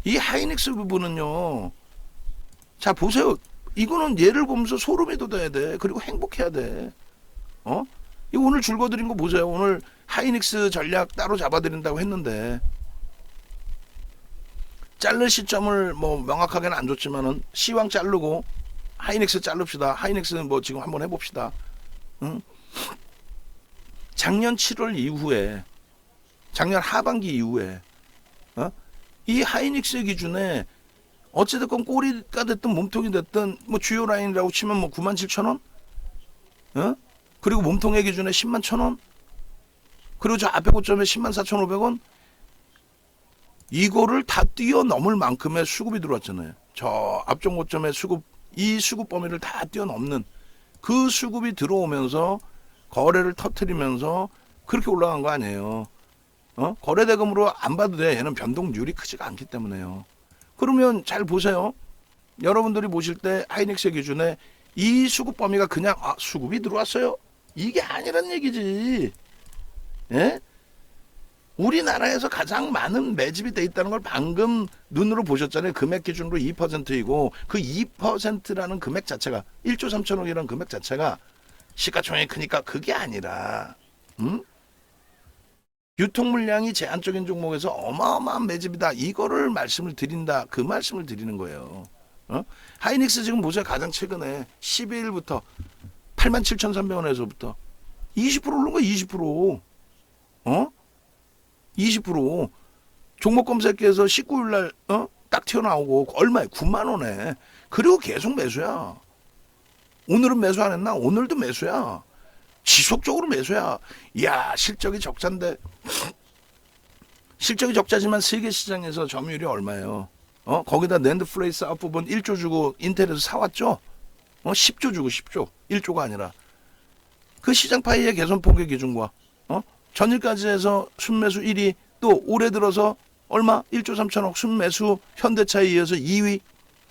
이 하이닉스 부분은요. 자 보세요. 이거는 얘를 보면서 소름이 돋아야 돼. 그리고 행복해야 돼. 어? 이거 오늘 줄거드린 거 보세요. 오늘 하이닉스 전략 따로 잡아드린다고 했는데 자를 시점을 뭐 명확하게는 안 줬지만은 시황 자르고 하이닉스 자릅시다. 하이닉스는 뭐 지금 한번 해봅시다. 응? 작년 7월 이후에 작년 하반기 이후에 이 하이닉스 기준에 어찌됐건 꼬리가 됐든 몸통이 됐든 뭐 주요 라인이라고 치면 뭐 97,000원 그리고 몸통의 기준에 101,000원 그리고 저 앞에 고점에 104,500원 이거를 다 뛰어넘을 만큼의 수급이 들어왔잖아요. 저 앞쪽 고점의 수급 이 수급 범위를 다 뛰어넘는 그 수급이 들어오면서 거래를 터트리면서 그렇게 올라간 거 아니에요. 거래 대금으로 안 봐도 돼. 얘는 변동률이 크지가 않기 때문에요. 그러면 잘 보세요. 여러분들이 보실 때 하이닉스 기준에 이 수급 범위가 그냥 수급이 들어왔어요. 이게 아니란 얘기지. 예? 우리나라에서 가장 많은 매집이 돼 있다는 걸 방금 눈으로 보셨잖아요. 금액 기준으로 2%이고 그 2%라는 금액 자체가 1조 3천억이라는 금액 자체가 시가총액이 크니까 그게 아니라 유통 물량이 제한적인 종목에서 어마어마한 매집이다. 이거를 말씀을 드린다. 그 말씀을 드리는 거예요. 하이닉스 지금 보세요. 가장 최근에 12일부터 87,300원에서부터 20% 오른 거 20%. 20% 종목 검색해서 19일 날 딱 튀어나오고 얼마에 9만 원에 그리고 계속 매수야. 오늘은 매수 안 했나? 오늘도 매수야. 지속적으로 매수야. 이야 실적이 적자인데 실적이 적자지만 세계 시장에서 점유율이 얼마예요? 거기다 낸드 플레이스 앞부분 1조 주고 인텔에서 사왔죠? 10조 주고 10조 1조가 아니라 그 시장 파이의 개선 폭의 기준과 전일까지 해서 순매수 1위 또 올해 들어서 얼마? 1조 3천억 순매수 현대차에 이어서 2위.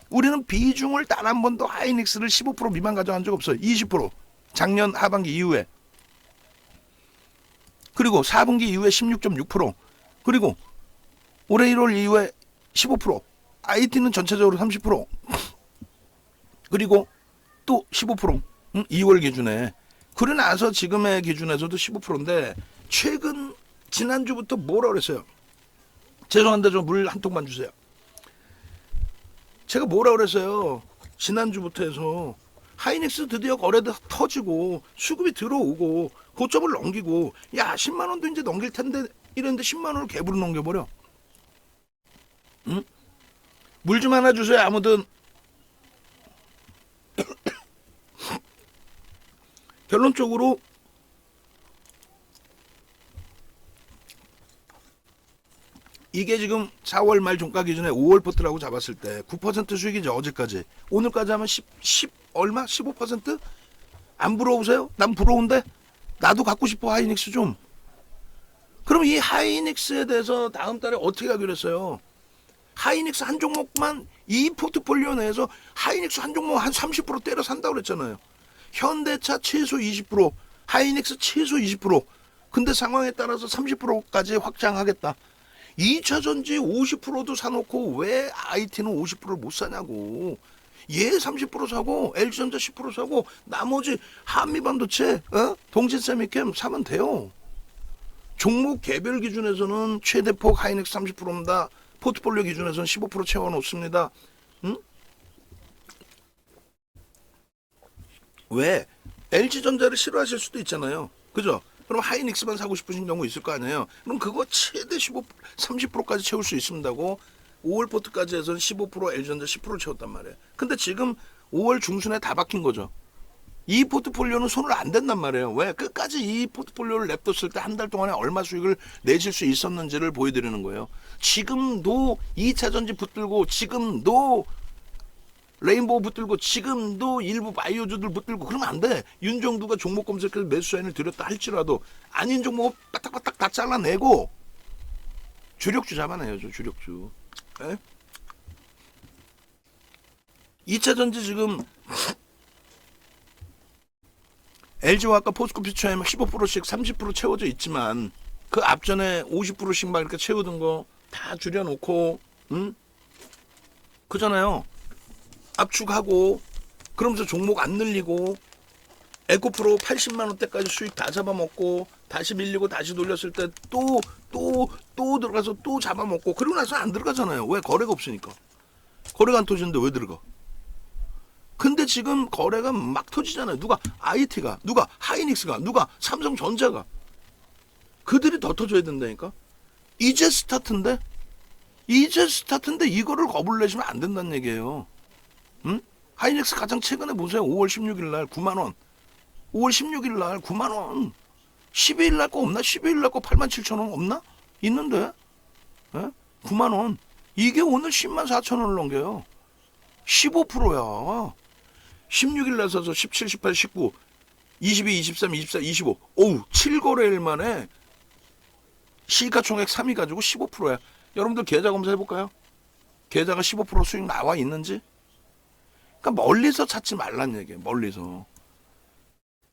우리는 비중을 단 한 번도 하이닉스를 15% 미만 가져간 적 없어요. 20% 작년 하반기 이후에 그리고 4분기 이후에 16.6% 그리고 올해 1월 이후에 15% IT는 전체적으로 30% 그리고 또 15% 2월 기준에 그래 나서 지금의 기준에서도 15%인데 최근 지난주부터 뭐라 그랬어요? 죄송한데 좀 물 한 통만 주세요. 제가 뭐라 그랬어요? 지난주부터 해서 하이닉스 드디어 거래도 터지고 수급이 들어오고 고점을 넘기고 야 10만 원도 이제 넘길 텐데 이랬는데 10만 원을 갭으로 넘겨버려. 응? 물 좀 하나 주세요. 아무든 결론적으로 이게 지금 4월 말 종가 기준에 5월 포트라고 잡았을 때 9% 수익이죠. 어제까지. 오늘까지 하면 10 얼마? 15%? 안 부러우세요? 난 부러운데? 나도 갖고 싶어 하이닉스 좀. 그럼 이 하이닉스에 대해서 다음 달에 어떻게 하기로 했어요? 하이닉스 한 종목만 이 포트폴리오 내에서 하이닉스 한 종목 한 30% 때려 산다고 그랬잖아요. 현대차 최소 20%, 하이닉스 최소 20%. 근데 상황에 따라서 30%까지 확장하겠다. 2차전지 50%도 사놓고 왜 IT는 50%를 못 사냐고. 얘 30% 사고 LG전자 10% 사고 나머지 한미반도체 동진세미캠 사면 돼요. 종목 개별 기준에서는 최대폭 하이닉스 30%입니다. 포트폴리오 기준에서는 15% 채워놓습니다. 응? 왜? LG전자를 싫어하실 수도 있잖아요. 그죠? 그럼 하이닉스만 사고 싶으신 경우 있을 거 아니에요. 그럼 그거 최대 30%까지 채울 수 있습니다고 5월 포트까지 해서는 15% LG전자 10% 채웠단 말이에요. 근데 지금 5월 중순에 다 박힌 거죠. 이 포트폴리오는 손을 안 댄단 말이에요. 왜? 끝까지 이 포트폴리오를 냅뒀을 때 한 달 동안에 얼마 수익을 내실 수 있었는지를 보여드리는 거예요. 지금도 2차전지 붙들고 지금도 레인보우 붙들고 지금도 일부 바이오주들 붙들고 그러면 안 돼. 윤정두가 종목 검색해서 매수 사인을 드렸다 할지라도 아닌 종목을 바닥바닥 다 잘라내고 주력주 잡아내야죠. 주력주. 에? 2차전지 지금 LG와 아까 포스코피처에 15%씩 30% 채워져 있지만 그 앞전에 50%씩 막 이렇게 채우던 거 다 줄여놓고 그잖아요. 압축하고 그러면서 종목 안 늘리고 에코프로 80만 원대까지 수익 다 잡아먹고 다시 밀리고 다시 돌렸을 때 또 들어가서 또 잡아먹고 그리고 나서 안 들어가잖아요. 왜? 거래가 없으니까. 거래가 안 터지는데 왜 들어가? 근데 지금 거래가 막 터지잖아요. 누가 IT가, 누가 하이닉스가, 누가 삼성전자가. 그들이 더 터져야 된다니까. 이제 스타트인데 이거를 겁을 내시면 안 된다는 얘기예요. 응? 하이닉스 가장 최근에 보세요. 5월 16일 날 9만 원. 5월 16일 날 9만 원. 12일 날 거 없나? 12일 날 거 8만 7천 원 없나? 있는데. 예? 9만 원. 이게 오늘 10만 4천 원을 넘겨요. 15%야. 16일 날 서서 17, 18, 19, 22, 23, 24, 25. 오우, 7거래일 만에 시가총액 3위 가지고 15%야. 여러분들 계좌 검사 해볼까요? 계좌가 15% 수익 나와 있는지? 그러니까 멀리서 찾지 말란 얘기예요. 멀리서.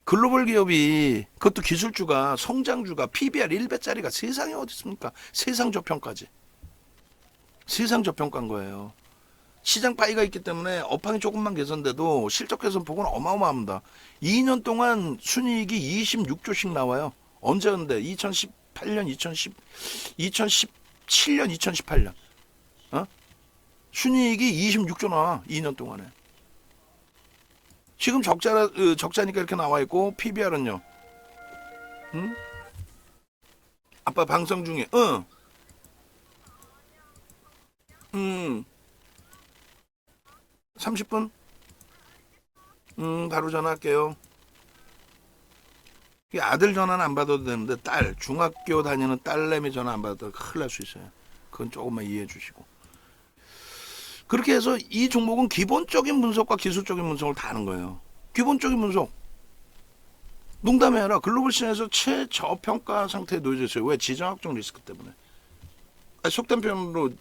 글로벌 기업이 그것도 기술주가 성장주가 PBR 1배짜리가 세상에 어디 있습니까? 세상 저평가지. 세상 저평가인 거예요. 시장 파이가 있기 때문에 업황이 조금만 개선돼도 실적 개선 폭은 어마어마합니다. 2년 동안 순이익이 26조씩 나와요. 언제였는데? 2018년, 2017년, 2018년. 순이익이 26조 나와. 2년 동안에. 지금 적자니까 이렇게 나와 있고 PBR은요. 응? 아빠 방송 중에. 30분? 바로 전화할게요. 아들 전화는 안 받아도 되는데 중학교 다니는 딸내미 전화 안 받아도 큰일 날 수 있어요. 그건 조금만 이해해 주시고. 그렇게 해서 이 종목은 기본적인 분석과 기술적인 분석을 다 하는 거예요. 기본적인 분석. 농담이 아니라 글로벌 시장에서 최저평가 상태에 놓여져 있어요. 왜? 지정학적 리스크 때문에. 속된 표현으로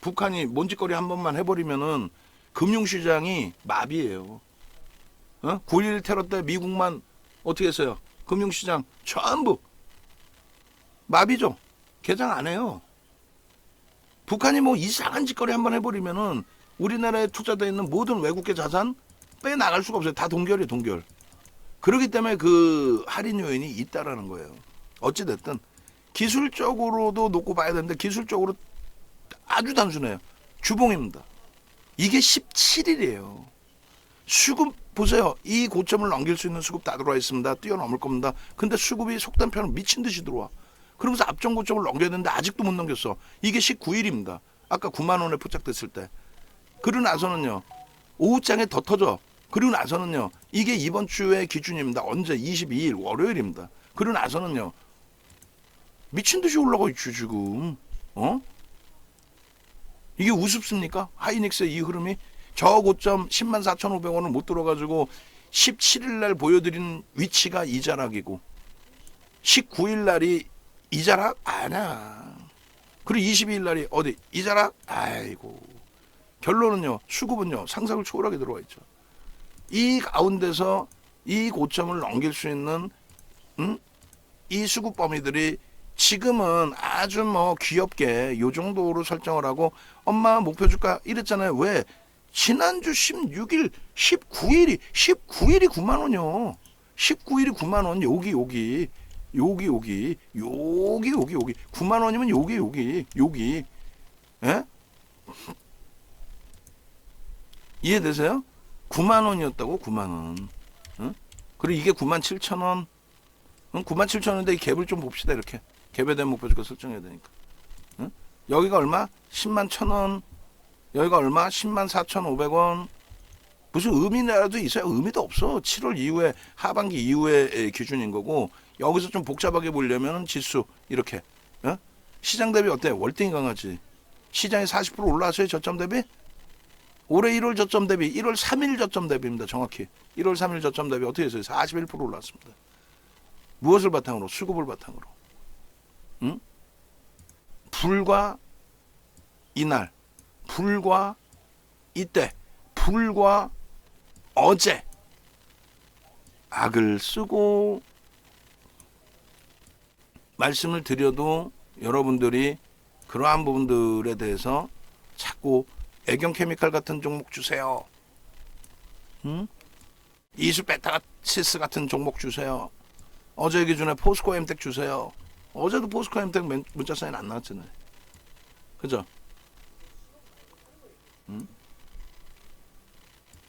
북한이 먼지거리 한 번만 해버리면은 금융시장이 마비예요. 9.11 테러 때 미국만 어떻게 했어요? 금융시장 전부 마비죠. 개장 안 해요. 북한이 뭐 이상한 짓거리 한번 해버리면은 우리나라에 투자되어 있는 모든 외국계 자산 빼나갈 수가 없어요. 다 동결이에요, 동결. 그렇기 때문에 그 할인 요인이 있다라는 거예요. 어찌됐든 기술적으로도 놓고 봐야 되는데 기술적으로 아주 단순해요. 주봉입니다. 이게 17일이에요. 수급 보세요. 이 고점을 넘길 수 있는 수급 다 들어와 있습니다. 뛰어넘을 겁니다. 근데 수급이 속된 편은 미친 듯이 들어와. 그러면서 앞전 고점을 넘겨야 되는데 아직도 못 넘겼어. 이게 19일입니다. 아까 9만 원에 포착됐을 때. 그러고 나서는요. 오후장에 더 터져. 그리고 나서는요. 이게 이번 주의 기준입니다. 언제? 22일 월요일입니다. 그리고 나서는요. 미친 듯이 올라가 있죠 지금. 이게 우습습니까? 하이닉스의 이 흐름이 저고점 10만 4,500원을 못 들어가지고 17일 날 보여드린 위치가 이 자락이고 19일 날이 이 자락 아니야. 그리고 22일 날이 어디 이 자락 아이고. 결론은요. 수급은요. 상상을 초월하게 들어와 있죠. 이 가운데서 이 고점을 넘길 수 있는 이 수급 범위들이 지금은 아주 뭐 귀엽게 요 정도로 설정을 하고 엄마 목표 주가 이랬잖아요. 왜? 지난주 16일, 19일이 9만 원이요. 19일이 9만 원. 여기 9만 원이면 여기. 예? 이해되세요? 9만 원이었다고 9만 원. 응? 그리고 이게 9만 7천 원. 9만 7천 원인데 이 갭을 좀 봅시다. 이렇게 갭에 대한 목표주가 설정해야 되니까. 응? 여기가 얼마? 10만 1천 원. 여기가 얼마? 10만 4,500원. 무슨 의미라도 있어요? 의미도 없어. 7월 이후에 하반기 이후의 기준인 거고 여기서 좀 복잡하게 보려면 지수 이렇게. 시장 대비 어때? 월등히 강하지. 시장이 40% 올라왔어요. 저점 대비? 올해 1월 저점 대비 1월 3일 저점 대비입니다. 정확히. 1월 3일 저점 대비 어떻게 했어요? 41% 올랐습니다. 무엇을 바탕으로? 수급을 바탕으로. 응? 불과 이날, 불과 이때, 불과 어제 악을 쓰고 말씀을 드려도 여러분들이 그러한 부분들에 대해서 자꾸 애경 케미칼 같은 종목 주세요. 응? 이수 베타시스 같은 종목 주세요. 어제 기준에 포스코 엠텍 주세요. 어제도 포스코 엠텍 문자 사인 안 나왔잖아요. 그죠? 응?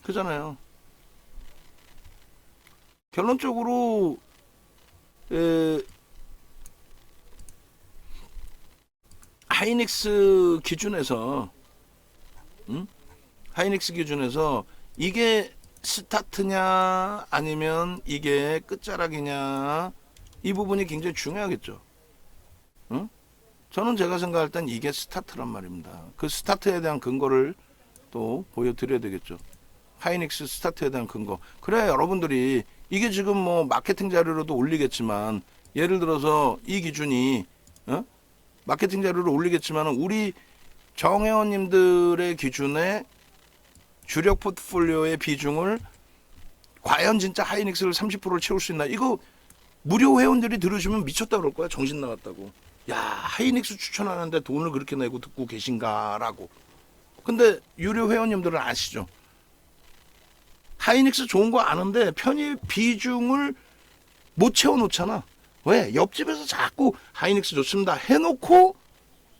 그잖아요. 결론적으로 하이닉스 기준에서 하이닉스 기준에서 이게 스타트냐 아니면 이게 끝자락이냐 이 부분이 굉장히 중요하겠죠. 응? 저는 제가 생각할 땐 이게 스타트란 말입니다. 그 스타트에 대한 근거를 또 보여드려야 되겠죠. 하이닉스 스타트에 대한 근거. 그래야 여러분들이 이게 지금 뭐 마케팅 자료로도 올리겠지만 예를 들어서 이 기준이 마케팅 자료를 올리겠지만 우리 정회원님들의 기준에 주력 포트폴리오의 비중을 과연 진짜 하이닉스를 30%를 채울 수 있나? 이거 무료 회원들이 들으시면 미쳤다 그럴 거야. 정신 나갔다고. 야, 하이닉스 추천하는데 돈을 그렇게 내고 듣고 계신가라고. 근데 유료 회원님들은 아시죠? 하이닉스 좋은 거 아는데 편입 비중을 못 채워놓잖아. 왜? 옆집에서 자꾸 하이닉스 좋습니다 해놓고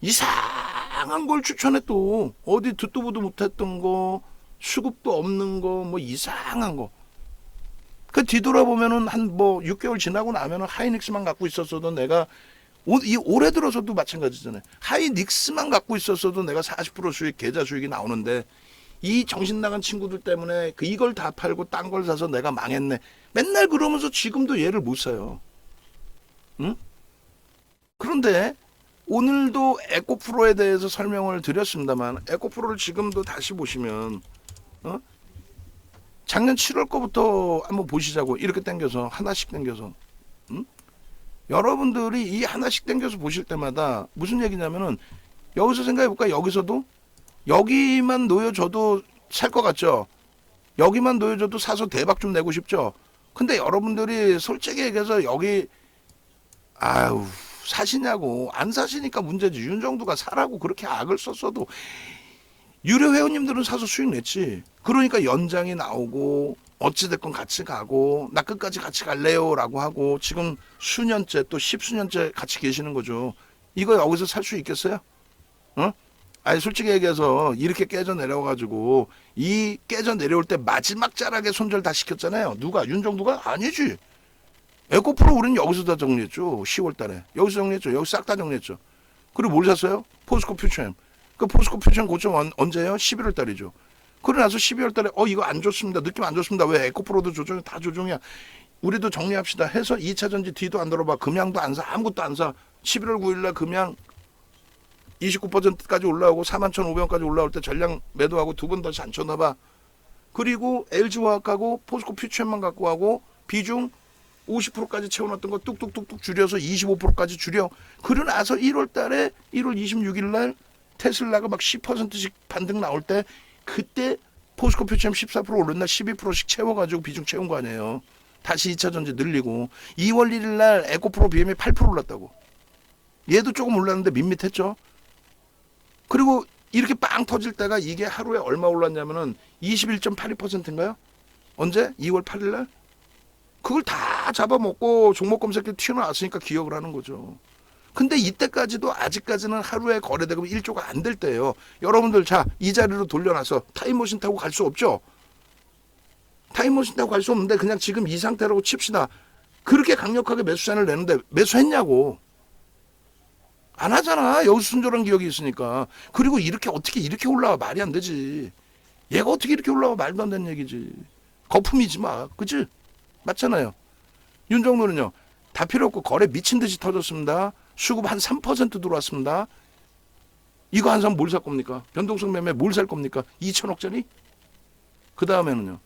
이상한 걸 추천해. 또 어디 듣도 보도 못했던 거, 수급도 없는 거, 뭐 이상한 거. 그 뒤돌아보면은 한 뭐 6개월 지나고 나면은 하이닉스만 갖고 있었어도 내가 이 올해 들어서도 마찬가지잖아요. 하이닉스만 갖고 있었어도 내가 40% 수익, 계좌 수익이 나오는데 이 정신 나간 친구들 때문에 이걸 다 팔고 딴 걸 사서 내가 망했네. 맨날 그러면서 지금도 얘를 못 사요. 응? 그런데 오늘도 에코프로에 대해서 설명을 드렸습니다만 에코프로를 지금도 다시 보시면 작년 7월 거부터 한번 보시자고. 이렇게 당겨서 하나씩 당겨서 여러분들이 이 하나씩 당겨서 보실 때마다 무슨 얘기냐면은 여기서 생각해볼까? 여기서도 여기만 놓여줘도 살 것 같죠? 여기만 놓여줘도 사서 대박 좀 내고 싶죠? 근데 여러분들이 솔직히 얘기해서 여기 아유 사시냐고. 안 사시니까 문제지. 윤정두가 사라고 그렇게 악을 썼어도 유료 회원님들은 사서 수익 냈지. 그러니까 연장이 나오고 어찌됐건 같이 가고 나 끝까지 같이 갈래요 라고 하고 지금 수년째 또 10수년째 같이 계시는 거죠. 이거 여기서 살 수 있겠어요? 아니 솔직히 얘기해서 이렇게 깨져 내려가지고 이 깨져 내려올 때 마지막 자락에 손절 다 시켰잖아요. 누가? 윤정두가? 아니지. 에코프로 우리는 여기서 다 정리했죠. 10월 달에 여기서 정리했죠. 여기 싹 다 정리했죠. 그리고 뭘 샀어요? 포스코 퓨처엠. 그 포스코 퓨처엠 고점 언제예요? 11월 달이죠. 그러고 나서 12월 달에 이거 안 좋습니다. 느낌 안 좋습니다. 왜? 에코프로도 조정이 다 조정이야. 우리도 정리합시다 해서 2차전지 뒤도 안 들어봐. 금양도 안 사. 아무것도 안 사. 11월 9일날 금양 29%까지 올라오고 41,500원까지 올라올 때 전량 매도하고 두 번 다시 안 쳤나봐. 그리고 LG화학하고 포스코 퓨처엠만 갖고 하고 비중 50%까지 채워놨던 거 뚝뚝뚝뚝 줄여서 25%까지 줄여. 그러고 나서 1월 달에 1월 26일 날 테슬라가 막 10%씩 반등 나올 때 그때 포스코 퓨처엠 14% 오른 날 12%씩 채워가지고 비중 채운 거 아니에요. 다시 2차전지 늘리고 2월 1일 날 에코프로 BM이 8% 올랐다고. 얘도 조금 올랐는데 밋밋했죠. 그리고 이렇게 빵 터질 때가 이게 하루에 얼마 올랐냐면은 21.82%인가요? 언제? 2월 8일 날? 그걸 다 잡아먹고 종목 검색기 튀어나왔으니까 기억을 하는 거죠. 근데 이때까지도 아직까지는 하루에 거래대금 1조가 안 될 때예요. 여러분들 자, 이 자리로 돌려놔서 타임머신 타고 갈 수 없죠? 타임머신 타고 갈 수 없는데 그냥 지금 이 상태라고 칩시다. 그렇게 강력하게 매수세를 내는데 매수했냐고. 안 하잖아. 여기서 순조로운 기억이 있으니까. 그리고 어떻게 이렇게 올라와. 말이 안 되지. 얘가 어떻게 이렇게 올라와. 말도 안 되는 얘기지. 거품이지 마. 그치? 맞잖아요. 윤정도는요. 다 필요 없고 거래 미친 듯이 터졌습니다. 수급 한 3% 들어왔습니다. 이거 한 사람 뭘 살 겁니까? 변동성 매매 뭘 살 겁니까? 2천억짜리? 그 다음에는요.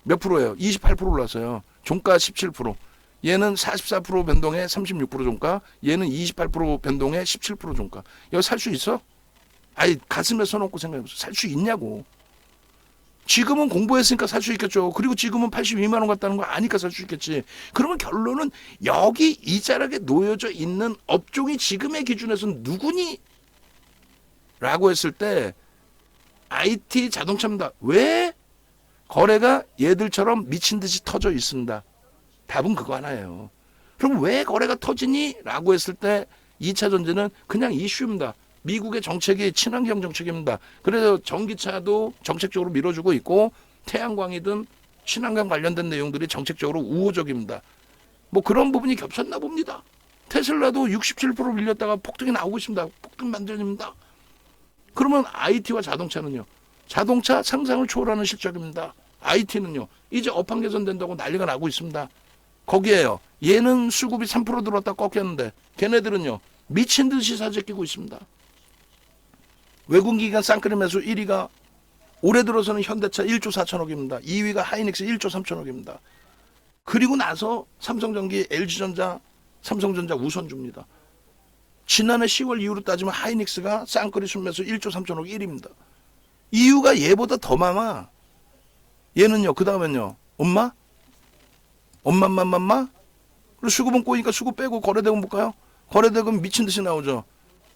몇 프로예요? 28% 올랐어요. 종가 17%. 얘는 44% 변동에 36% 종가. 얘는 28% 변동에 17% 종가. 여기 살 수 있어? 아니 가슴에 써놓고 생각해보세요. 살 수 있냐고. 지금은 공부했으니까 살 수 있겠죠. 그리고 지금은 82만 원 같다는 거 아니까 살 수 있겠지. 그러면 결론은 여기 이 자락에 놓여져 있는 업종이 지금의 기준에서는 누구니? 라고 했을 때 IT 자동차입니다. 왜 거래가 얘들처럼 미친 듯이 터져 있습니다. 답은 그거 하나예요. 그럼 왜 거래가 터지니? 라고 했을 때 2차 전지는 그냥 이슈입니다. 미국의 정책이 친환경 정책입니다. 그래서 전기차도 정책적으로 밀어주고 있고 태양광이든 친환경 관련된 내용들이 정책적으로 우호적입니다. 뭐 그런 부분이 겹쳤나 봅니다. 테슬라도 67% 밀렸다가 폭등이 나오고 있습니다. 폭등 반전입니다. 그러면 IT와 자동차는요. 자동차 상상을 초월하는 실적입니다. IT는요. 이제 업황 개선된다고 난리가 나고 있습니다. 거기에요. 얘는 수급이 3% 들어왔다 꺾였는데 걔네들은요. 미친 듯이 사재 끼고 있습니다. 외국 기관 쌍끌이 매수 1위가 올해 들어서는 현대차 1조 4천억입니다. 2위가 하이닉스 1조 3천억입니다. 그리고 나서 삼성전기, LG전자, 삼성전자 우선주입니다. 지난해 10월 이후로 따지면 하이닉스가 쌍끌이 순매수 1조 3천억 1위입니다. 이유가 얘보다 더 많아. 얘는요. 그 다음엔요. 엄마? 그리고 수급은 꼬이니까 수급 빼고 거래대금 볼까요? 거래대금 미친 듯이 나오죠.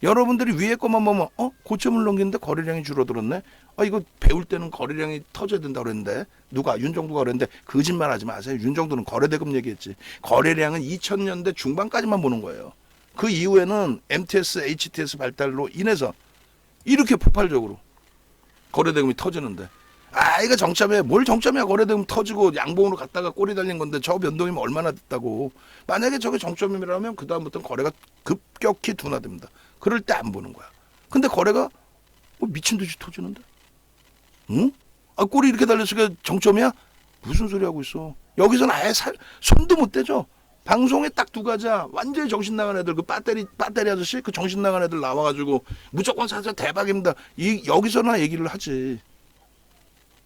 여러분들이 위에 것만 보면 고점을 넘기는데 거래량이 줄어들었네. 이거 배울 때는 거래량이 터져야 된다고 그랬는데 누가 윤정두가 그랬는데 거짓말하지 마세요. 윤정두는 거래대금 얘기했지. 거래량은 2000년대 중반까지만 보는 거예요. 그 이후에는 MTS, HTS 발달로 인해서 이렇게 폭발적으로 거래대금이 터지는데 이거 정점이야. 뭘 정점이야. 거래대금 터지고 양봉으로 갔다가 꼬리 달린 건데 저 변동이면 얼마나 됐다고. 만약에 저게 정점이라면 그 다음부터는 거래가 급격히 둔화됩니다. 그럴 때 안 보는 거야. 근데 거래가 미친 듯이 터지는데? 응? 꼬리 이렇게 달렸으니까 정점이야? 무슨 소리 하고 있어. 여기서는 아예 손도 못 대죠. 방송에 딱 두 가지야. 완전히 정신 나간 애들, 그 배터리 아저씨, 그 정신 나간 애들 나와가지고 무조건 사자 대박입니다. 여기서나 얘기를 하지.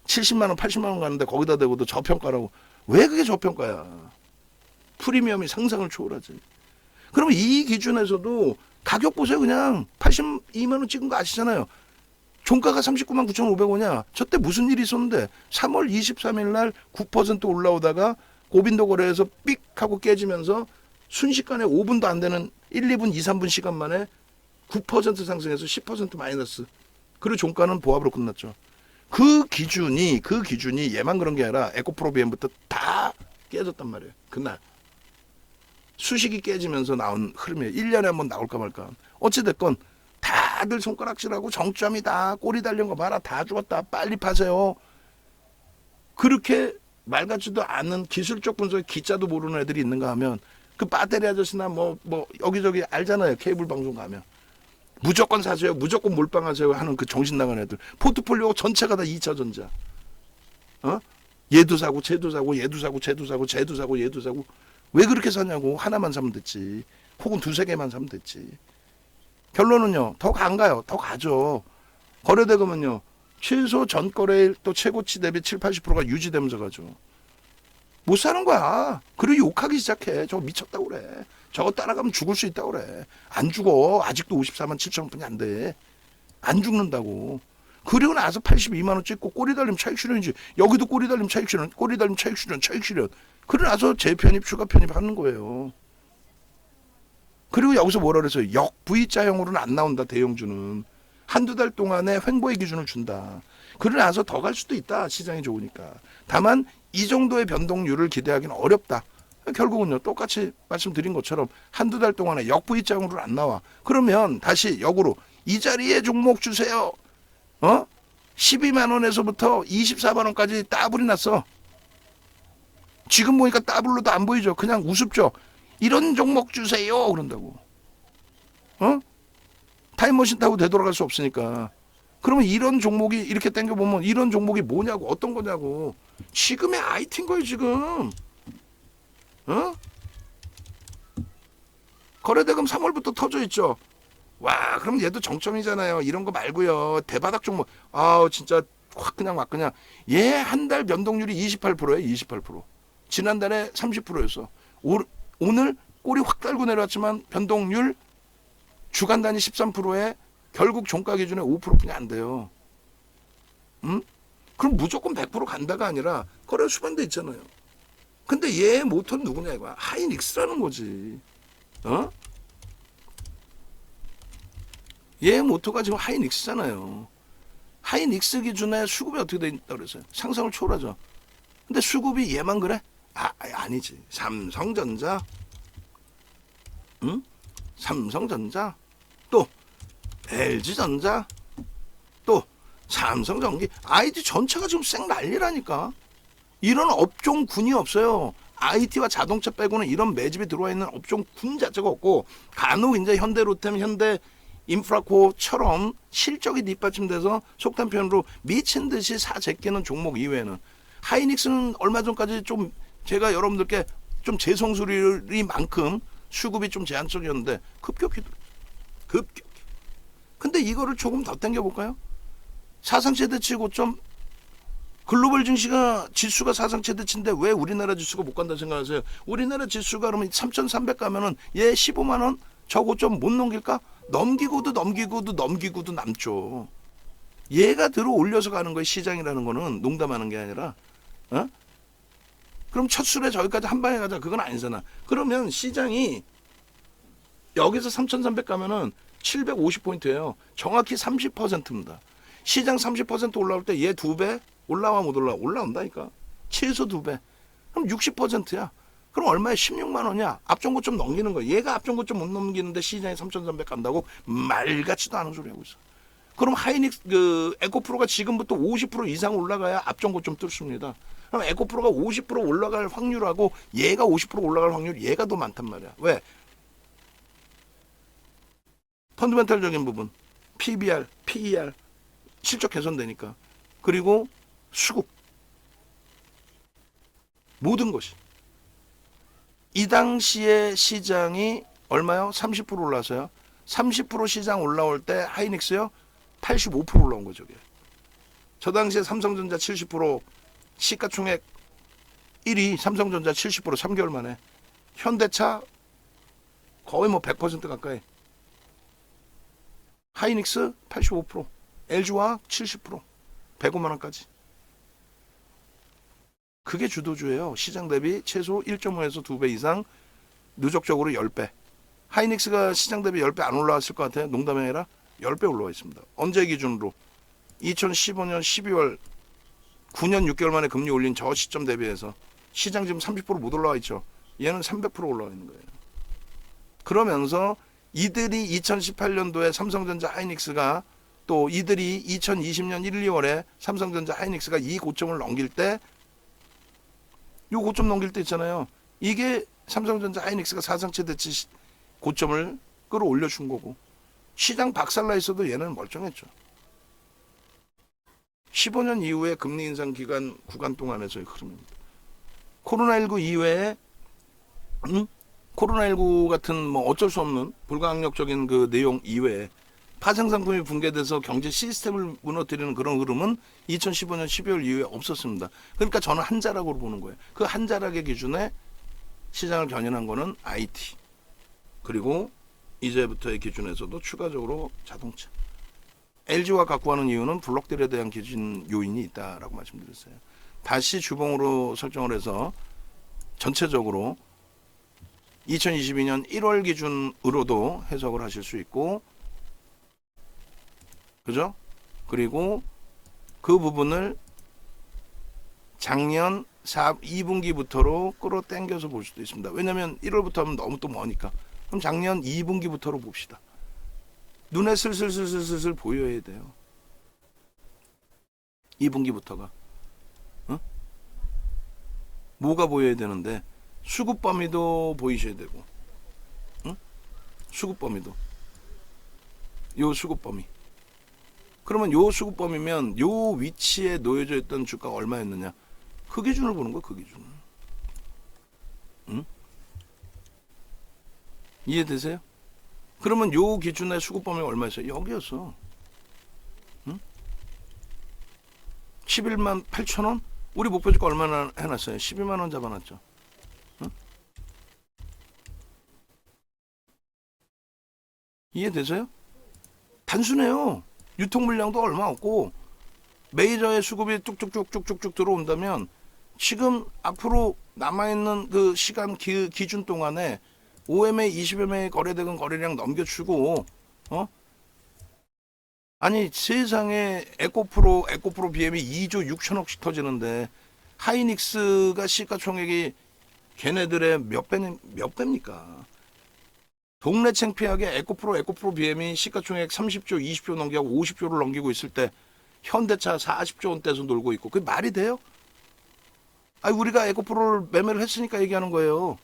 70만 원, 80만 원 가는데 거기다 대고도 저평가라고. 왜 그게 저평가야? 프리미엄이 상상을 초월하지. 그럼 이 기준에서도 가격 보세요. 그냥 82만 원 찍은 거 아시잖아요. 종가가 39만 9,500원이야. 저때 무슨 일이 있었는데 3월 23일 날 9% 올라오다가 고빈도 거래에서 삑 하고 깨지면서 순식간에 5분도 안 되는 1, 2분, 2, 3분 시간 만에 9% 상승해서 10% 마이너스. 그리고 종가는 보합으로 끝났죠. 그 기준이 얘만 그런 게 아니라 에코프로비엠부터 다 깨졌단 말이에요. 그날. 수식이 깨지면서 나온 흐름이에요. 1년에 한번 나올까 말까. 어찌됐건 다들 손가락질하고 정점이다. 꼬리 달린 거 봐라. 다 죽었다. 빨리 파세요. 그렇게 말 같지도 않은 기술적 분석에 기자도 모르는 애들이 있는가 하면 그 배터리 아저씨나 뭐 여기저기 알잖아요. 케이블 방송 가면. 무조건 사세요. 무조건 몰빵하세요 하는 그 정신 나간 애들. 포트폴리오 전체가 다 2차 전자. 얘도 사고 쟤도 사고 얘도 사고 쟤도 사고 쟤도 사고 얘도 사고. 왜 그렇게 사냐고. 하나만 사면 됐지. 혹은 두세 개만 사면 됐지. 결론은요. 더 안 가요. 더 가죠. 거래대금은요. 최소 전거래일 또 최고치 대비 7, 80%가 유지되면서 가죠. 못 사는 거야. 그리고 욕하기 시작해. 저거 미쳤다고 그래. 저거 따라가면 죽을 수 있다고 그래. 안 죽어. 아직도 54만 7천 원뿐이 안 돼. 안 죽는다고. 그리고 나서 82만 원 찍고 꼬리 달리면 차익 실현이지. 여기도 꼬리 달리면 차익 실현. 꼬리 달리면 차익 실현. 그러고 나서 재편입, 추가 편입하는 거예요. 그리고 여기서 뭐라 그래서 역 V자형으로는 안 나온다. 대형주는. 한두 달 동안에 횡보의 기준을 준다. 그러고 나서 더 갈 수도 있다. 시장이 좋으니까. 다만 이 정도의 변동률을 기대하기는 어렵다. 결국은요. 똑같이 말씀드린 것처럼 한두 달 동안에 역 V자형으로는 안 나와. 그러면 다시 역으로 이 자리에 종목 주세요. 12만 원에서부터 24만 원까지 따블이 났어. 지금 보니까 따블로도 안 보이죠. 그냥 우습죠. 이런 종목 주세요. 그런다고. 타임머신 타고 되돌아갈 수 없으니까. 그러면 이런 종목이 이렇게 땡겨보면 이런 종목이 뭐냐고. 어떤 거냐고. 지금의 IT인 거예요. 지금. 거래대금 3월부터 터져 있죠. 와, 그럼 얘도 정점이잖아요. 이런 거 말고요. 대바닥 종목. 진짜 확 그냥 막 그냥. 얘 한 달 변동률이 28%예요. 28%. 지난달에 30%였어. 오늘 꼬리 확 달고 내려왔지만 변동률 주간 단위 13%에 결국 종가 기준에 5%뿐이 안 돼요. 그럼 무조건 100% 간다가 아니라 거래 수반돼 있잖아요. 근데 얘 모터는 누구냐 이거야. 하이닉스라는 거지. 얘 모터가 지금 하이닉스잖아요. 하이닉스 기준에 수급이 어떻게 돼 있다 그랬어요? 상상을 초월하죠. 근데 수급이 얘만 그래? 아니지. 삼성전자, 응? 삼성전자, 또 LG전자, 또 삼성전기, IT 전체가 지금 쌩 난리라니까. 이런 업종군이 없어요. IT와 자동차 빼고는 이런 매집이 들어와 있는 업종군 자체가 없고, 간혹 이제 현대로템, 현대인프라코처럼 실적이 뒷받침돼서 속된 표현으로 미친 듯이 제끼는 종목 이외에는, 하이닉스는 얼마 전까지 좀 제가 여러분들께 좀 재성소리만큼 수급이 좀 제한적이었는데 급격히. 근데 이거를 조금 더 당겨볼까요? 사상 최대치 고점, 글로벌 증시가 지수가 사상 최대치인데 왜 우리나라 지수가 못 간다 생각하세요? 우리나라 지수가 그러면 3,300 가면은 얘 15만 원 저 고점 못 넘길까? 넘기고도 남죠. 얘가 들어 올려서 가는 거예요. 시장이라는 거는 농담하는 게 아니라. 어? 그럼 첫 술에 저기까지 한 방에 가자. 그건 아니잖아. 그러면 시장이 여기서 3,300 가면은 750포인트예요. 정확히 30%입니다. 시장 30% 올라올 때 얘 2배 올라와 못 올라와? 올라온다니까. 최소 2배. 그럼 60%야. 그럼 얼마에 16만 원이야? 앞전고점 넘기는 거야. 얘가 앞전고점 못 넘기는데 시장에 3,300 간다고 말같지도 않은 소리 하고 있어. 그럼 하이닉스 에코프로가 지금부터 50% 이상 올라가야 앞전고점 뚫습니다. 그럼 에코프로가 50% 올라갈 확률하고 얘가 50% 올라갈 확률, 얘가 더 많단 말이야. 왜? 펀더멘탈적인 부분, PBR, PER, 실적 개선되니까. 그리고 수급, 모든 것이. 이 당시에 시장이 얼마요? 30% 올라서요. 30% 시장 올라올 때 하이닉스요? 85% 올라온 거죠. 저 당시에 삼성전자 70%, 시가총액 1위 삼성전자 70% 3개월 만에. 현대차 거의 뭐 100% 가까이. 하이닉스 85%, LG화학 70%, 105만 원까지. 그게 주도주예요. 시장 대비 최소 1.5에서 2배 이상, 누적적으로 10배. 하이닉스가 시장 대비 10배 안 올라왔을 것 같아요. 농담이 아니라 10배 올라와 있습니다. 언제 기준으로? 2015년 12월 9년 6개월 만에 금리 올린 저 시점 대비해서 시장 지금 30%못 올라와 있죠. 얘는 300% 올라와 있는 거예요. 그러면서 이들이 2018년도에 삼성전자 하이닉스가, 또 이들이 2020년 1, 2월에 삼성전자 하이닉스가 이 고점을 넘길 때, 요 고점 넘길 때 있잖아요. 이게 삼성전자 하이닉스가 사상 최대치 고점을 끌어올려 준 거고, 시장 박살나 있어도 얘는 멀쩡했죠. 15년 이후에 금리 인상 구간 동안에서의 흐름입니다. 코로나19 이외에 코로나19 같은 뭐 어쩔 수 없는 불가항력적인 그 내용 이외에 파생상품이 붕괴돼서 경제 시스템을 무너뜨리는 그런 흐름은 2015년 12월 이후에 없었습니다. 그러니까 저는 한 자락으로 보는 거예요. 그 한 자락의 기준에 시장을 견인한 거는 IT, 그리고 이제부터의 기준에서도 추가적으로 자동차. LG와 갖고 가는 이유는 블록들에 대한 기준 요인이 있다라고 말씀드렸어요. 다시 주봉으로 설정을 해서 전체적으로 2022년 1월 기준으로도 해석을 하실 수 있고, 그죠? 그리고 그 부분을 작년 2분기부터로 끌어당겨서 볼 수도 있습니다. 왜냐하면 1월부터 하면 너무 또 머니까. 그럼 작년 2분기부터로 봅시다. 눈에 슬슬 보여야 돼요. 2분기부터가. 어? 뭐가 보여야 되는데, 수급 범위도 보이셔야 되고, 응? 수급 범위도. 요 수급 범위. 그러면 요 수급 범위면 요 위치에 놓여져 있던 주가가 얼마였느냐? 그 기준을 보는 거야, 그 기준을. 응? 이해되세요? 그러면 요 기준의 수급 범위가 얼마였어요? 여기였어. 응? 11만 8천 원? 우리 목표 주가 얼마나 해놨어요? 12만 원 잡아놨죠. 응? 이해되세요? 단순해요. 유통 물량도 얼마 없고 메이저의 수급이 뚝뚝뚝뚝뚝 들어온다면 지금 앞으로 남아있는 그 시간 기준 동안에 OMA 20MA 거래대금 거래량 넘겨주고 아니 세상에 에코프로 BM이 2조 6천억씩 터지는데 하이닉스가 시가총액이 걔네들의 몇 배입니까? 동네 창피하게 에코프로 BM이 시가총액 30조 20조 넘기고 50조를 넘기고 있을 때 현대차 40조 원대에서 놀고 있고 그게 말이 돼요? 아니 우리가 에코프로를 매매를 했으니까 얘기하는 거예요.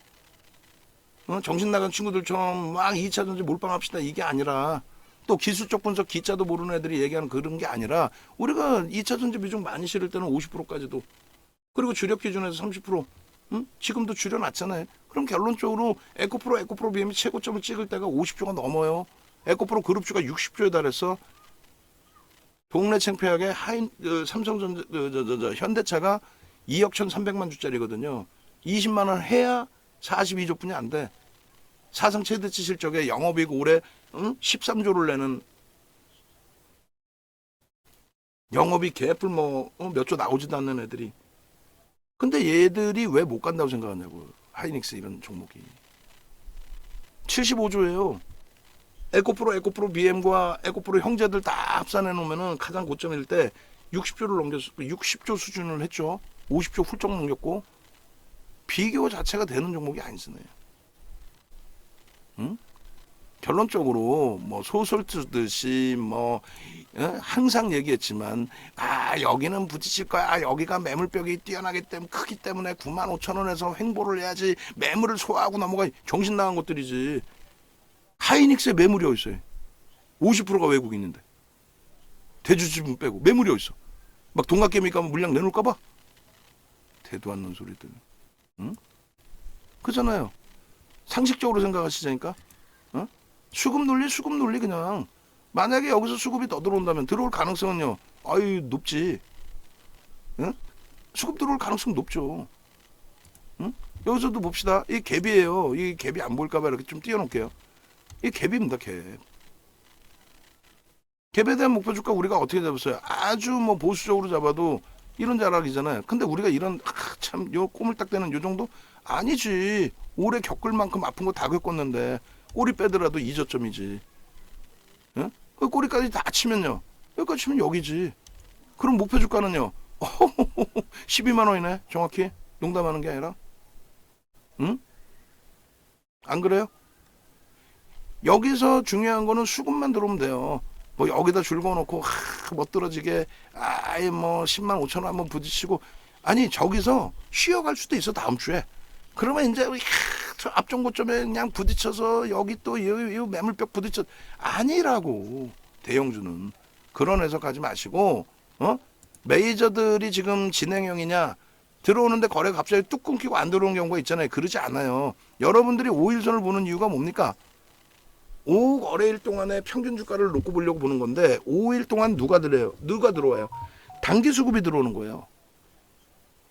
정신 나간 친구들처럼 막 2차 전지 몰빵합시다 이게 아니라 또 기술적 분석 기자도 모르는 애들이 얘기하는 그런 게 아니라 우리가 2차 전지 비중 많이 실을 때는 50%까지도 그리고 주력 기준에서 30% 지금도 줄여놨잖아요. 그럼 결론적으로 에코프로 BM이 최고점을 찍을 때가 50조가 넘어요. 에코프로 그룹주가 60조에 달했어. 동네 창피하게 삼성전자 현대차가 2억 1,300만 주짜리거든요. 20만 원 해야 42조뿐이 안 돼. 사상 최대치 실적에 영업이익 올해 13조를 내는 영업이 개뿔 몇 조 나오지도 않는 애들이. 근데 얘들이 왜 못 간다고 생각하냐고. 하이닉스 이런 종목이. 75조예요. 에코프로 BM과 에코프로 형제들 다 합산해 놓으면은 가장 고점일 때 60조를 넘겼어. 60조 수준을 했죠. 50조 훌쩍 넘겼고 비교 자체가 되는 종목이 아니잖아요. 응? 결론적으로 뭐 소설 쓰듯이 항상 얘기했지만 여기는 부딪힐 거야. 여기가 매물벽이 뛰어나기 때문에 크기 때문에 95,000원에서 횡보를 해야지 매물을 소화하고 넘어가. 정신 나간 것들이지. 하이닉스에 매물이 어딨어요? 50%가 외국인인데 대주주분 빼고 매물이 어딨어? 막 동학개미 가면 물량 내놓을까 봐? 대도 않는 소리들. 응? 그잖아요. 상식적으로 생각하시자니까. 수급 논리 그냥. 만약에 여기서 수급이 더 들어온다면 들어올 가능성은요. 높지. 응? 수급 들어올 가능성 높죠. 응? 여기서도 봅시다. 이 갭이에요. 이 갭이 안 보일까봐 이렇게 좀 띄워놓을게요. 이 갭입니다. 갭. 갭에 대한 목표 주가 우리가 어떻게 잡았어요? 아주 보수적으로 잡아도 이런 자락이잖아요. 근데 우리가 이런 참 요 꼬물딱대는 요 정도 아니지. 올해 겪을 만큼 아픈 거 다 겪었는데 꼬리 빼더라도 2저점이지. 응? 그 꼬리까지 다 치면요. 여기까지 치면 여기지. 그럼 목표 주가는요. 12만 원이네. 정확히. 농담하는 게 아니라. 응? 안 그래요? 여기서 중요한 거는 수급만 들어오면 돼요. 여기다 줄 거놓고 멋들어지게 10만 5천 원 한번 부딪히고 아니 저기서 쉬어갈 수도 있어 다음 주에. 그러면 이제 저 앞전 고점에 그냥 부딪혀서 여기 또 이 매물벽 부딪혀 아니라고. 대형주는 그런 해석하지 마시고 메이저들이 지금 진행형이냐 들어오는데 거래가 갑자기 뚝 끊기고 안 들어오는 경우가 있잖아요. 그러지 않아요. 여러분들이 5일선을 보는 이유가 뭡니까? 5거래일 동안의 평균 주가를 놓고 보려고 보는 건데 5일 동안 누가 들어와요? 단기 수급이 들어오는 거예요.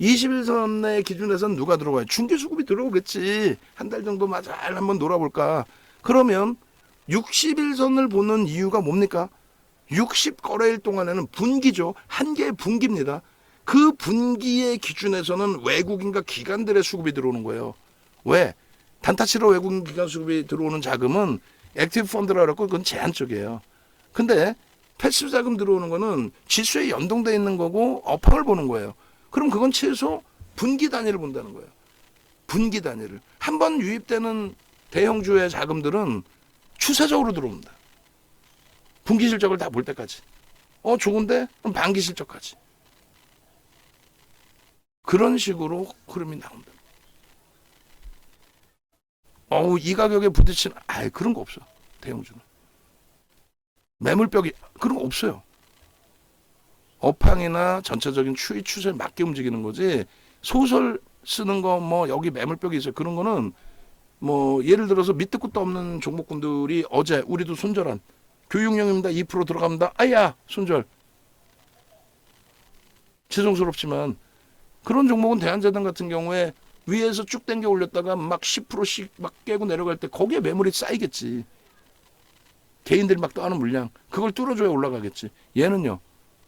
20일선의 기준에서는 누가 들어와요? 중기 수급이 들어오겠지. 한 달 정도 잘 한번 놀아볼까. 그러면 60일선을 보는 이유가 뭡니까? 60거래일 동안에는 분기죠. 한 개의 분기입니다. 그 분기의 기준에서는 외국인과 기관들의 수급이 들어오는 거예요. 왜? 단타치로 외국인 기관 수급이 들어오는 자금은 액티브 펀드라 그러고 그건 제한적이에요. 근데 패시브 자금 들어오는 거는 지수에 연동돼 있는 거고 업황을 보는 거예요. 그럼 그건 최소 분기 단위를 본다는 거예요. 분기 단위를. 한 번 유입되는 대형주의 자금들은 추세적으로 들어옵니다. 분기 실적을 다 볼 때까지. 좋은데? 그럼 반기 실적까지. 그런 식으로 흐름이 나온다. 이 가격에 부딪히는 그런 거 없어. 대형주는. 매물벽이 그런 거 없어요. 업황이나 전체적인 추세에 맞게 움직이는 거지. 소설 쓰는 거 여기 매물벽이 있어요. 그런 거는 예를 들어서 밑도 끝도 없는 종목군들이 어제 우리도 손절한 교육용입니다. 2% 들어갑니다. 손절. 죄송스럽지만 그런 종목은 대한재단 같은 경우에 위에서 쭉 당겨 올렸다가 막 10%씩 막 깨고 내려갈 때 거기에 매물이 쌓이겠지. 개인들이 막 떠하는 물량. 그걸 뚫어줘야 올라가겠지. 얘는요.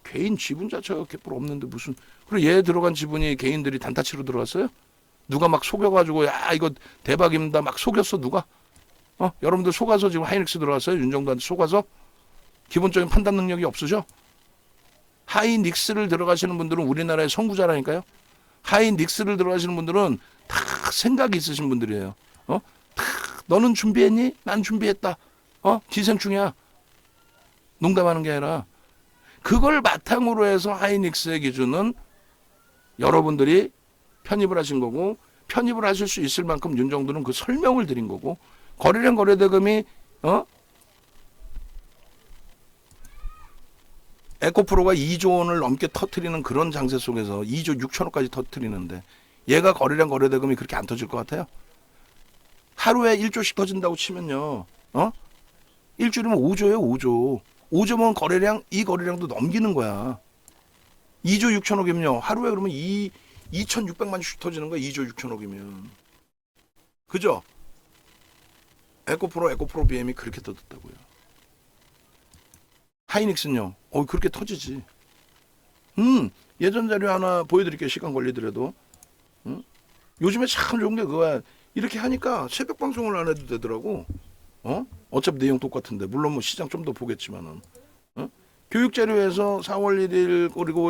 개인 지분 자체가 개뿔 없는데 무슨. 그리고 얘 들어간 지분이 개인들이 단타치로 들어갔어요? 누가 막 속여가지고 이거 대박입니다. 막 속였어 누가? 여러분들 속아서 지금 하이닉스 들어갔어요? 윤정도한테 속아서? 기본적인 판단 능력이 없으셔? 하이닉스를 들어가시는 분들은 우리나라의 선구자라니까요. 하이닉스를 들어가시는 분들은 다 생각이 있으신 분들이에요. 다 너는 준비했니? 난 준비했다. 기생충이야. 농담하는 게 아니라 그걸 바탕으로 해서 하이닉스의 기준은 여러분들이 편입을 하신 거고, 편입을 하실 수 있을 만큼 윤정도는 그 설명을 드린 거고, 거래량 거래대금이 에코프로가 2조 원을 넘게 터트리는 그런 장세 속에서 2조 6천억까지 터트리는데 얘가 거래량 거래대금이 그렇게 안 터질 것 같아요? 하루에 1조씩 터진다고 치면요. 일주일이면 5조예요, 5조. 5조면 거래량, 이 거래량도 넘기는 거야. 2조 6천억이면요. 하루에 그러면 2,600만씩 터지는 거야, 2조 6천억이면. 그죠? 에코프로 BM이 그렇게 터졌다고요. 하이닉스는요. 그렇게 터지지. 예전 자료 하나 보여드릴게요. 시간 걸리더라도. 요즘에 참 좋은 게 그거야. 이렇게 하니까 새벽 방송을 안 해도 되더라고. 어차피 내용 똑같은데. 물론 뭐 시장 좀 더 보겠지만은. 교육 자료에서 4월 1일 그리고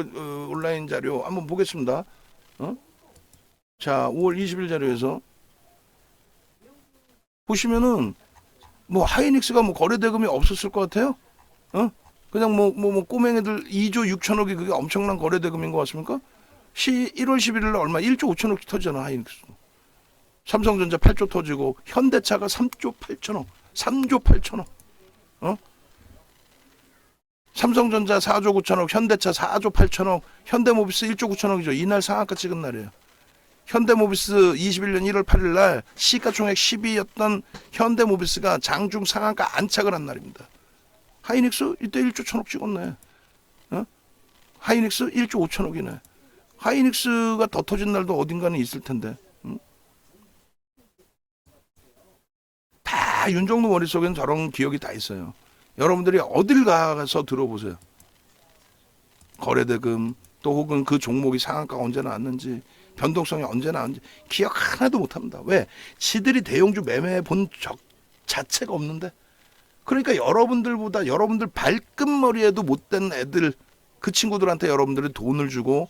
온라인 자료 한번 보겠습니다. 자, 5월 20일 자료에서 보시면은 뭐 하이닉스가 뭐 거래 대금이 없었을 것 같아요? 그냥 뭐 꼬맹이들 2조 6천억이 그게 엄청난 거래 대금인 것 같습니까? 1월 11일 날 얼마 1조 5천억 터지잖아, 하이닉스. 삼성전자 8조 터지고 현대차가 3조 8천억. 3조 8천억. 삼성전자 4조 9천억, 현대차 4조 8천억, 현대모비스 1조 9천억이죠. 이날 상한가 찍은 날이에요. 현대모비스 21년 1월 8일 날 시가총액 10위였던 현대모비스가 장중 상한가 안착을 한 날입니다. 하이닉스 이때 1조 1천억 찍었네. 하이닉스 1조 5천억이네. 하이닉스가 더 터진 날도 어딘가는 있을 텐데. 다 윤정도 머릿속에는 저런 기억이 다 있어요. 여러분들이 어딜 가서 들어보세요. 거래대금 또 혹은 그 종목이 상한가가 언제 나왔는지 변동성이 언제 나왔는지 기억 하나도 못합니다. 왜? 지들이 대형주 매매해 본 적 자체가 없는데. 그러니까 여러분들보다 여러분들 발끝머리에도 못된 애들, 그 친구들한테 여러분들이 돈을 주고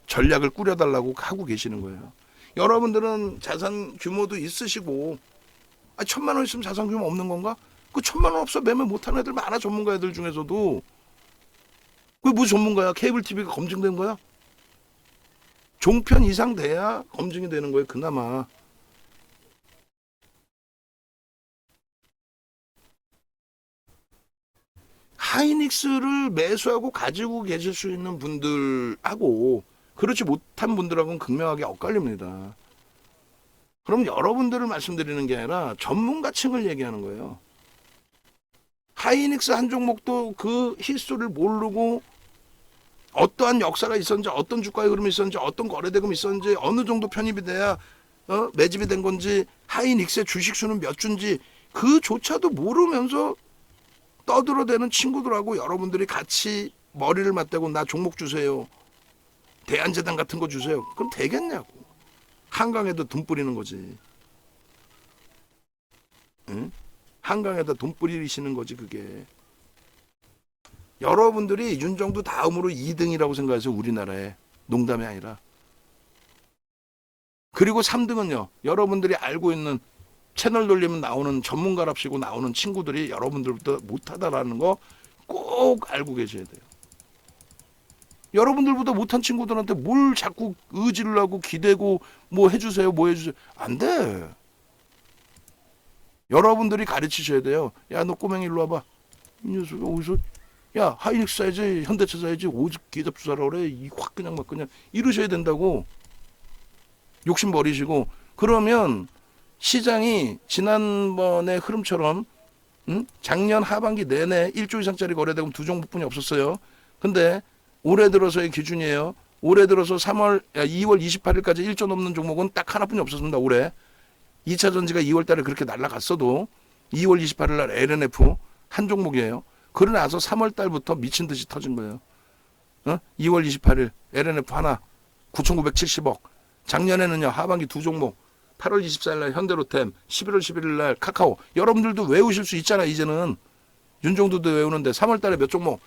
전략을 꾸려달라고 하고 계시는 거예요. 여러분들은 자산 규모도 있으시고 1,000만 원 있으면 자산 규모 없는 건가? 그 1,000만 원 없어 매매 못하는 애들 많아. 전문가 애들 중에서도. 그게 뭐 전문가야? 케이블 TV가 검증된 거야? 종편 이상 돼야 검증이 되는 거예요, 그나마. 하이닉스를 매수하고 가지고 계실 수 있는 분들하고 그렇지 못한 분들하고는 극명하게 엇갈립니다. 그럼 여러분들을 말씀드리는 게 아니라 전문가층을 얘기하는 거예요. 하이닉스 한 종목도 그 히스토리를 모르고 어떠한 역사가 있었는지, 어떤 주가의 흐름이 있었는지, 어떤 거래대금이 있었는지, 어느 정도 편입이 돼야 매집이 된 건지, 하이닉스의 주식수는 몇 주인지 그조차도 모르면서 떠들어대는 친구들하고 여러분들이 같이 머리를 맞대고 나 종목 주세요. 대안재단 같은 거 주세요. 그럼 되겠냐고. 한강에도 돈 뿌리는 거지. 응? 한강에다 돈 뿌리시는 거지 그게. 여러분들이 윤정도 다음으로 2등이라고 생각해서 우리나라에. 농담이 아니라. 그리고 3등은요. 여러분들이 알고 있는 채널 돌리면 나오는 전문가랍시고 나오는 친구들이 여러분들보다 못하다라는 거 꼭 알고 계셔야 돼요. 여러분들보다 못한 친구들한테 뭘 자꾸 의지를 하고 기대고 뭐 해주세요 뭐 해주세요. 안 돼. 여러분들이 가르치셔야 돼요. 야, 너 꼬맹이 일로 와봐. 이 녀석이 어디서 야, 하이닉스 사야지, 현대차 사야지, 오직 기잡주 사라 그래. 이 확 그냥 막 그냥 이러셔야 된다고. 욕심 버리시고. 그러면 시장이 지난번의 흐름처럼 작년 하반기 내내 1조 이상짜리 거래대금 2종목뿐이 없었어요. 근데 올해 들어서의 기준이에요. 올해 들어서 2월 28일까지 1조 넘는 종목은 딱 하나뿐이 없었습니다. 올해. 2차 전지가 2월 달에 그렇게 날아갔어도 2월 28일 날 LNF 한 종목이에요. 그러고 나서 3월 달부터 미친 듯이 터진 거예요. 2월 28일 LNF 하나 9,970억. 작년에는요. 하반기 2종목. 8월 24일 날 현대로템, 11월 11일 날 카카오. 여러분들도 외우실 수 있잖아, 이제는. 윤종도도 외우는데 3월 달에 몇 종목?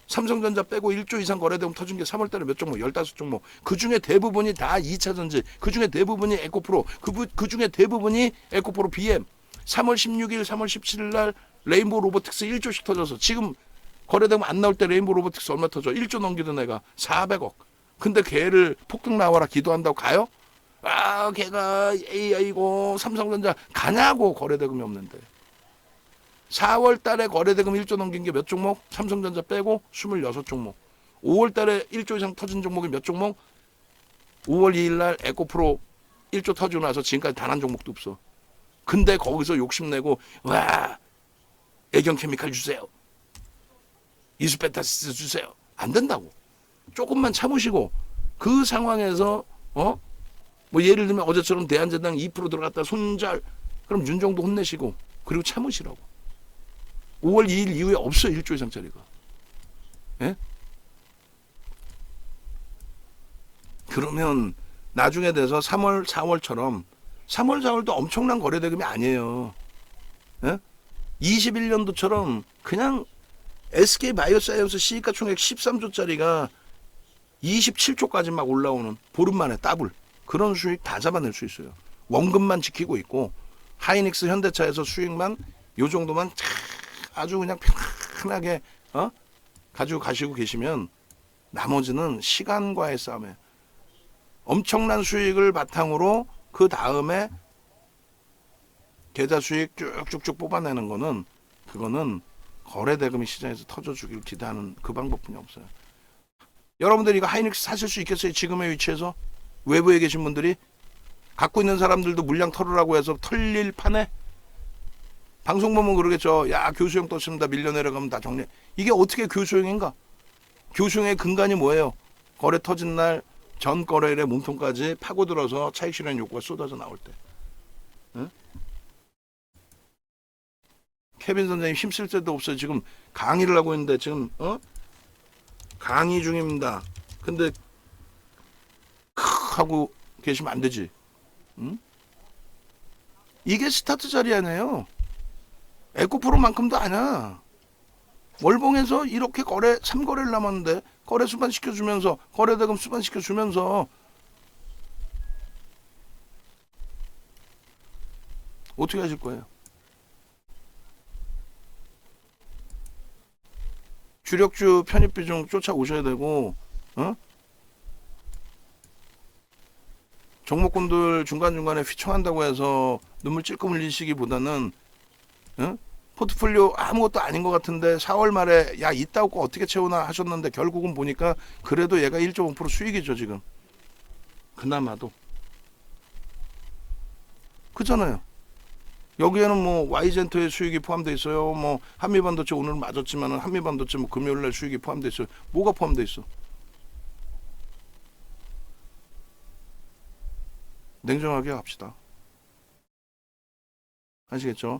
삼성전자 빼고 1조 이상 거래대금 터진 게 3월 달에 몇 종목? 15종목. 그중에 대부분이 다 2차전지. 그중에 대부분이 에코프로. 그중에 대부분이 에코프로 BM. 3월 16일, 3월 17일 날 레인보우 로보틱스 1조씩 터져서 지금 거래대금 안 나올 때 레인보우 로보틱스 얼마 터져? 1조 넘기던 애가 400억. 근데 걔를 폭등 나와라 기도한다고 가요? 아, 걔가 AI고 삼성전자 가냐고 거래대금이 없는데. 4월 달에 거래대금 1조 넘긴 게 몇 종목? 삼성전자 빼고 26종목. 5월 달에 1조 이상 터진 종목이 몇 종목? 5월 2일 날 에코프로 1조 터지고 나서 지금까지 단 한 종목도 없어. 근데 거기서 욕심내고 와 애경케미칼 주세요. 이수베타시스 주세요. 안 된다고. 조금만 참으시고 그 상황에서 뭐 예를 들면 어제처럼 대한제당 2% 들어갔다 손절 그럼 윤정도 혼내시고 그리고 참으시라고. 5월 2일 이후에 없어 1조 이상짜리가. 예? 그러면 나중에 돼서 3월 4월처럼 3월 4월도 엄청난 거래대금이 아니에요. 예? 21년도처럼 그냥 SK바이오사이언스 시가총액 13조짜리가 27조까지 막 올라오는 보름 만에 더블 그런 수익 다 잡아낼 수 있어요. 원금만 지키고 있고 하이닉스 현대차에서 수익만 요 정도만 아주 그냥 편하게 가지고 가시고 계시면 나머지는 시간과의 싸움에 엄청난 수익을 바탕으로 그 다음에 계좌 수익 쭉쭉쭉 뽑아내는 거는 그거는 거래대금이 시장에서 터져주길 기대하는 그 방법뿐이 없어요. 여러분들이 이거 하이닉스 사실 수 있겠어요? 지금의 위치에서 외부에 계신 분들이 갖고 있는 사람들도 물량 털으라고 해서 털릴 판에 방송 보면 그러겠죠. 야 교수형 떴습니다. 밀려 내려가면 다 정리. 이게 어떻게 교수형인가? 교수형의 근간이 뭐예요? 거래 터진 날 전 거래일의 몸통까지 파고들어서 차익 실현 요구가 쏟아져 나올 때. 응? 케빈 선생님 힘쓸 데도 없어요. 지금 강의를 하고 있는데 지금 강의 중입니다. 근데 하고 계시면 안 되지. 응? 이게 스타트 자리 아니에요. 에코프로만큼도 아니야. 월봉에서 이렇게 거래 3거래를 남았는데 거래 수반 시켜주면서 거래대금 수반 시켜주면서 어떻게 하실 거예요? 주력주 편입 비중 쫓아오셔야 되고 종목군들 중간중간에 휘청한다고 해서 눈물 찔끔 흘리시기보다는 포트폴리오 아무것도 아닌 것 같은데 4월 말에 야 있다고 어떻게 채우나 하셨는데 결국은 보니까 그래도 얘가 1.5% 수익이죠 지금. 그나마도. 그렇잖아요. 여기에는 뭐 Y젠터의 수익이 포함되어 있어요. 뭐 한미반도체 오늘 맞았지만은 한미반도체 뭐 금요일날 수익이 포함되어 있어요. 뭐가 포함되어 있어? 냉정하게 합시다. 아시겠죠?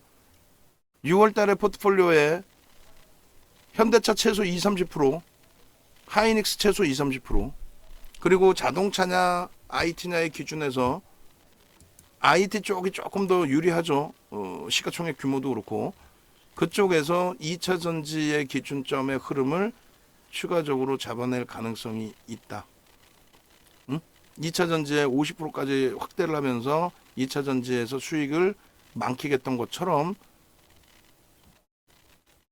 6월 달에 포트폴리오에 현대차 최소 20-30%, 하이닉스 최소 20-30%, 그리고 자동차냐 IT냐의 기준에서 IT 쪽이 조금 더 유리하죠. 시가총액 규모도 그렇고 그쪽에서 2차 전지의 기준점의 흐름을 추가적으로 잡아낼 가능성이 있다. 2차 전지의 50%까지 확대를 하면서 2차 전지에서 수익을 만끽했던 것처럼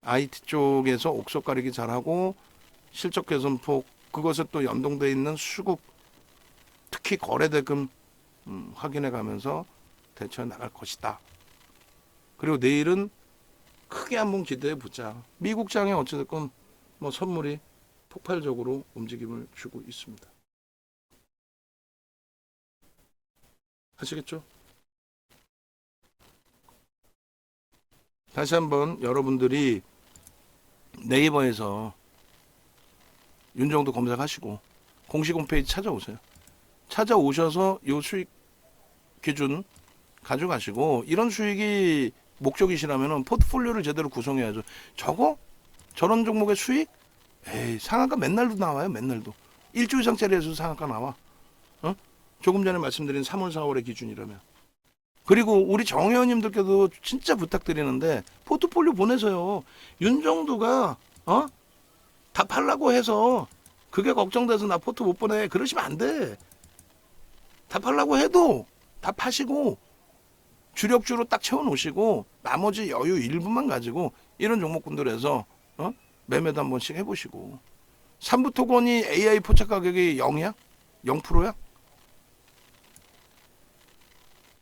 IT 쪽에서 옥석 가리기 잘하고 실적 개선폭 그것에 또 연동되어 있는 수급 특히 거래대금 확인해 가면서 대처해 나갈 것이다. 그리고 내일은 크게 한번 기대해 보자. 미국 장에 어찌됐건 뭐 선물이 폭발적으로 움직임을 주고 있습니다. 아시겠죠? 다시 한번 여러분들이 네이버에서 윤정도 검색하시고 공식 홈페이지 찾아오세요. 찾아오셔서 요 수익 기준 가져가시고 이런 수익이 목적이시라면 포트폴리오를 제대로 구성해야죠. 저런 종목의 수익? 에이, 상한가 맨날도 나와요. 맨날도. 1조 이상짜리에서 상한가 나와. 조금 전에 말씀드린 3월 4월의 기준이라면. 그리고 우리 정회원님들께도 진짜 부탁드리는데 포트폴리오 보내서요. 윤정두가 다 팔라고 해서 그게 걱정돼서 나 포트 못 보내 그러시면 안 돼. 다 팔라고 해도 다 파시고 주력주로 딱 채워 놓으시고 나머지 여유 일부만 가지고 이런 종목군들에서 매매도 한 번씩 해보시고. 삼부토건이 AI 포착 가격이 0이야? 0%야?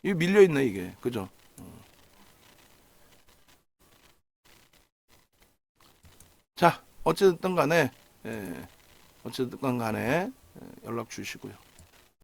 이거 밀려있네 이게. 그죠? 자 어쨌든 간에 어쨌든 간에 연락 주시고요.